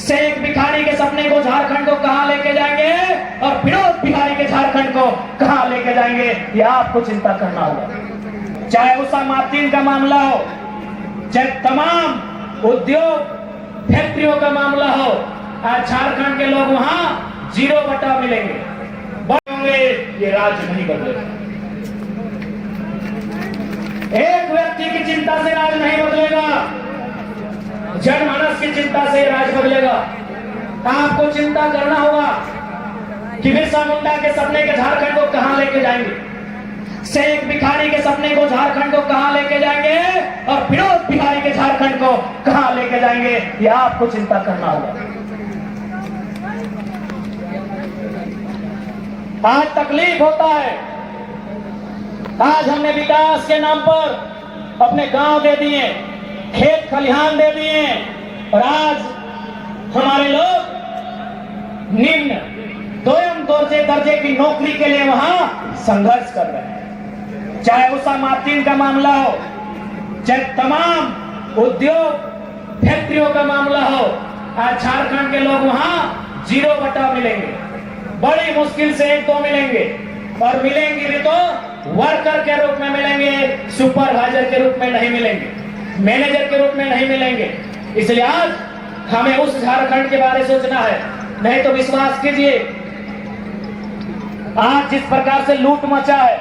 से एक भिखारी के सपने को झारखंड को कहां लेके जाएंगे और विनोद बिहारी के झारखंड को कहां लेके जाएंगे, ये आपको चिंता करना होगा। चाहे उषा मार्टिन का मामला हो, चाहे तमाम उद्योग फैक्ट्रियों का मामला हो, आज झारखंड के लोग वहां 0 मिलेंगे, बढ़ेंगे, ये राज्य नहीं बदलेगा। एक व्यक्ति की चिंता से राज नहीं बदलेगा, जनमानस की चिंता से राज बदलेगा। आपको चिंता करना होगा कि बिरसा मुंडा के सपने के झारखंड को कहां लेके जाएंगे, से एक भिखारी के सपने को झारखंड को कहां लेके जाएंगे और विनोद बिहारी के झारखंड को कहां लेके जाएंगे, यह आपको चिंता करना होगा। आज तकलीफ होता है, आज हमने विकास के नाम पर अपने गांव दे दिए, खेत खलिहान दे दिए और आज हमारे लोग निम्न दोयम दर्जे की नौकरी के लिए वहां संघर्ष कर रहे हैं। चाहे उषा मार्टिन का मामला हो, चाहे तमाम उद्योग फैक्ट्रियों का मामला हो, आज झारखंड के लोग वहां 0 मिलेंगे, बड़ी मुश्किल से 1-2 मिलेंगे और मिलेंगे भी तो वर्कर के रूप में मिलेंगे, सुपरवाइजर के रूप में नहीं मिलेंगे, मैनेजर के रूप में नहीं मिलेंगे। इसलिए आज हमें उस झारखंड के बारे में सोचना है, नहीं तो विश्वास कीजिए आज जिस प्रकार से लूट मचा है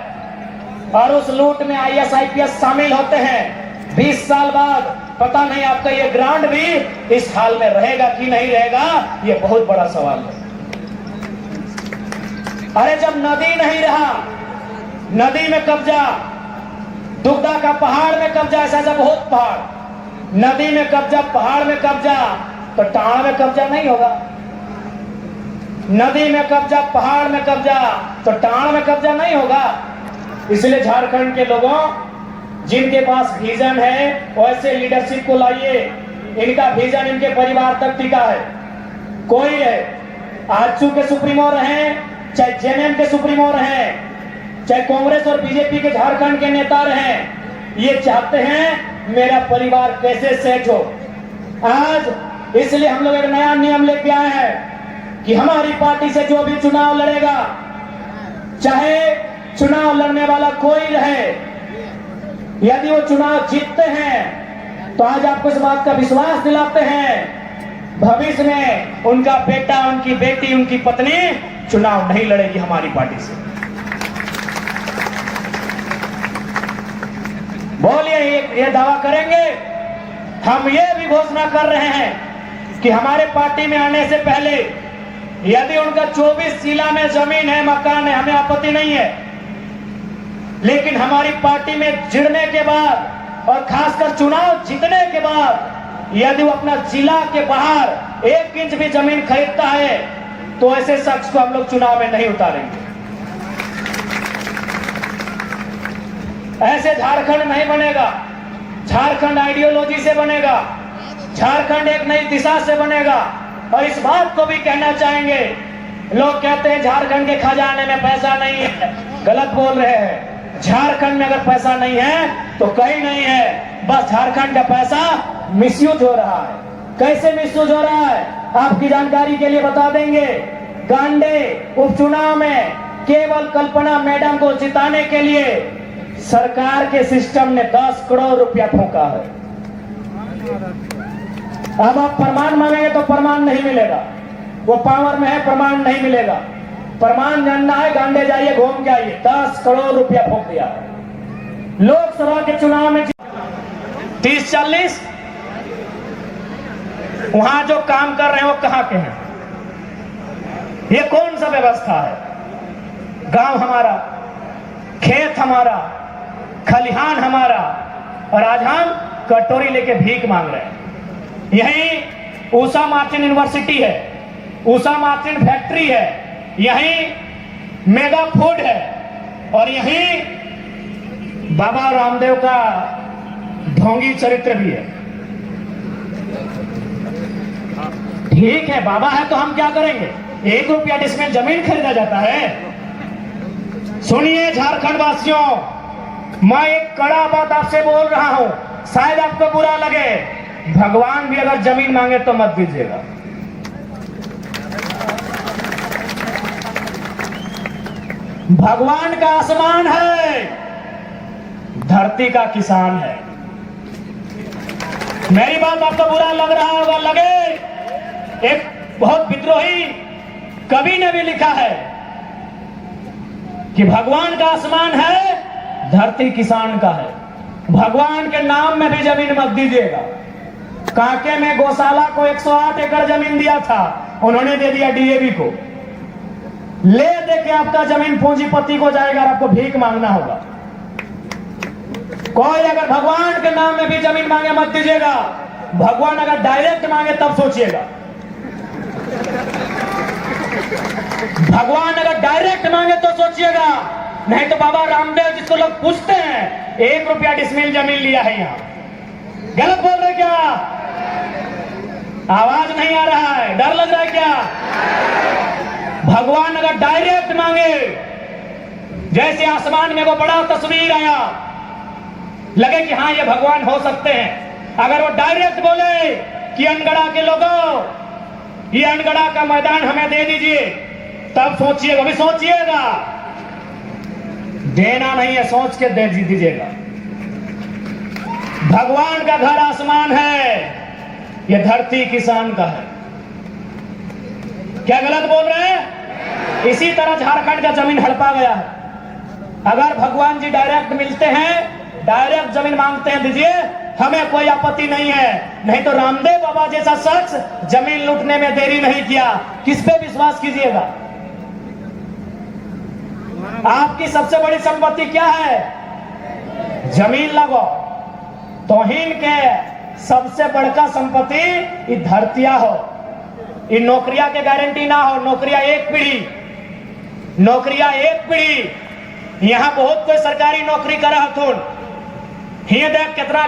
और उस लूट में IAS IPS शामिल होते हैं, 20 साल बाद पता नहीं आपका ये ग्रांड भी इस हाल में रहेगा कि नहीं रहेगा, ये बहुत बड़ा सवाल है। अरे जब नदी नहीं रहा, नदी में कब्जा, दुग्धा का पहाड़ में कब्जा, ऐसा बहुत पहाड़, नदी में कब्जा, पहाड़ में कब्जा, तो टाण में कब्जा नहीं होगा। नदी में कब्जा, पहाड़ में कब्जा, तो टाण में कब्जा नहीं होगा। इसलिए झारखंड के लोगों, जिनके पास विजन है वैसे लीडरशिप को लाइए। इनका विजन इनके परिवार तक टिका है। कोई है, आजसू के सुप्रीमो रहे, चाहे JNM के सुप्रीमो रहे, चाहे कांग्रेस और बीजेपी के झारखंड के नेता रहे, ये चाहते हैं मेरा परिवार कैसे सेट हो। आज इसलिए हम लोग एक नया नियम लेके आए हैं कि हमारी पार्टी से जो भी चुनाव लड़ेगा, चाहे चुनाव लड़ने वाला कोई रहे, यदि वो चुनाव जीतते हैं तो आज आपको इस बात का विश्वास दिलाते हैं भविष्य में उनका बेटा, उनकी बेटी, उनकी पत्नी चुनाव नहीं लड़ेगी हमारी पार्टी से। बोलिए, ये दावा करेंगे। हम ये भी घोषणा कर रहे हैं कि हमारे पार्टी में आने से पहले यदि उनका 24 जिला में जमीन है, मकान है, हमें आपत्ति नहीं है, लेकिन हमारी पार्टी में जुड़ने के बाद और खासकर चुनाव जीतने के बाद यदि वो अपना जिला के बाहर 1 इंच भी जमीन खरीदता है तो ऐसे शख्स को हम लोग चुनाव में नहीं उतारेंगे। ऐसे झारखंड नहीं बनेगा। झारखंड आइडियोलॉजी से बनेगा, झारखंड एक नई दिशा से बनेगा। और इस बात को भी कहना चाहेंगे, लोग कहते हैं झारखंड के खजाने में पैसा नहीं है, गलत बोल रहे हैं। झारखंड में अगर पैसा नहीं है तो कहीं नहीं है, बस झारखंड का पैसा मिसयूज हो रहा है। कैसे मिसयूज हो रहा है आपकी जानकारी के लिए बता देंगे। गांडे उपचुनाव में केवल कल्पना मैडम को जिताने के लिए सरकार के सिस्टम ने 10 करोड़ रुपया फूंका है। अब आप प्रमाण मांगेंगे तो प्रमाण नहीं मिलेगा, वो पावर में है, प्रमाण नहीं मिलेगा। प्रमाण जानना है, गांडे जाइए, घूम के आइए, 10 करोड़ रुपया फूंक दिया। लोकसभा के चुनाव में 30-40, वहां जो काम कर रहे हैं वो कहां के हैं? ये कौन सा व्यवस्था है? गांव हमारा, खेत हमारा, खलिहान हमारा, और आज हम कटोरी लेके भीख मांग रहे हैं। यही उषा मार्टिन यूनिवर्सिटी है, उषा मार्टिन फैक्ट्री है, यही मेगा फूड है और यही बाबा रामदेव का ढोंगी चरित्र भी है। ठीक है, बाबा है तो हम क्या करेंगे? 1 रुपया डिसमिल जमीन खरीदा जाता है। सुनिए झारखंड वासियों, मैं एक कड़ा बात आपसे बोल रहा हूं, शायद आपको बुरा लगे, भगवान भी अगर जमीन मांगे तो मत दीजिएगा। भगवान का आसमान है, धरती का किसान है। मेरी बात आपको बुरा लग रहा होगा, लगे। एक बहुत विद्रोही कवि ने भी लिखा है कि भगवान का आसमान है, धरती किसान का है। भगवान के नाम में भी जमीन मत दीजिएगा। कांके में गौशाला को 108 एकड़ जमीन दिया था, उन्होंने दे दिया डीएवी को। ले दे के आपका जमीन पूंजीपति को जाएगा और आपको भीख मांगना होगा। कोई अगर भगवान के नाम में भी जमीन मांगे मत दीजिएगा। भगवान अगर डायरेक्ट मांगे तब सोचिएगा। भगवान अगर डायरेक्ट मांगे तो सोचिएगा, नहीं तो बाबा रामदेव जिसको लोग पूछते हैं 1 रुपया डिसमिल जमीन लिया है, यहां गलत बोल रहे क्या? आवाज नहीं आ रहा है, डर लग रहा है क्या? भगवान अगर डायरेक्ट मांगे, जैसे आसमान में वो बड़ा तस्वीर आया, लगे कि हाँ ये भगवान हो सकते हैं, अगर वो डायरेक्ट बोले कि अनगढ़ा के लोगों ये अनगढ़ा का मैदान हमें दे दीजिए, तब सोचिएगा, भी सोचिएगा। देना नहीं है, सोच के दे दीजिएगा। भगवान का घर आसमान है, यह धरती किसान का है। क्या गलत बोल रहे हैं? इसी तरह झारखंड का जमीन हड़पा गया है। अगर भगवान जी डायरेक्ट मिलते हैं, डायरेक्ट जमीन मांगते हैं, दीजिए, हमें कोई आपत्ति नहीं है। नहीं तो रामदेव बाबा जैसा शख्स जमीन लूटने में देरी नहीं किया। किस पे विश्वास कीजिएगा? आपकी सबसे बड़ी संपत्ति क्या है? जमीन लगो। तौहीन के सबसे बड़का संपत्ति ये धरतियां हो। ये नौकरियां के गारंटी ना हो। नौकरियां एक पीढ़ी, नौकरियां एक पीढ़ी। यहां बहुत कोई सरकारी नौकरी कर रहा थून, देख कितना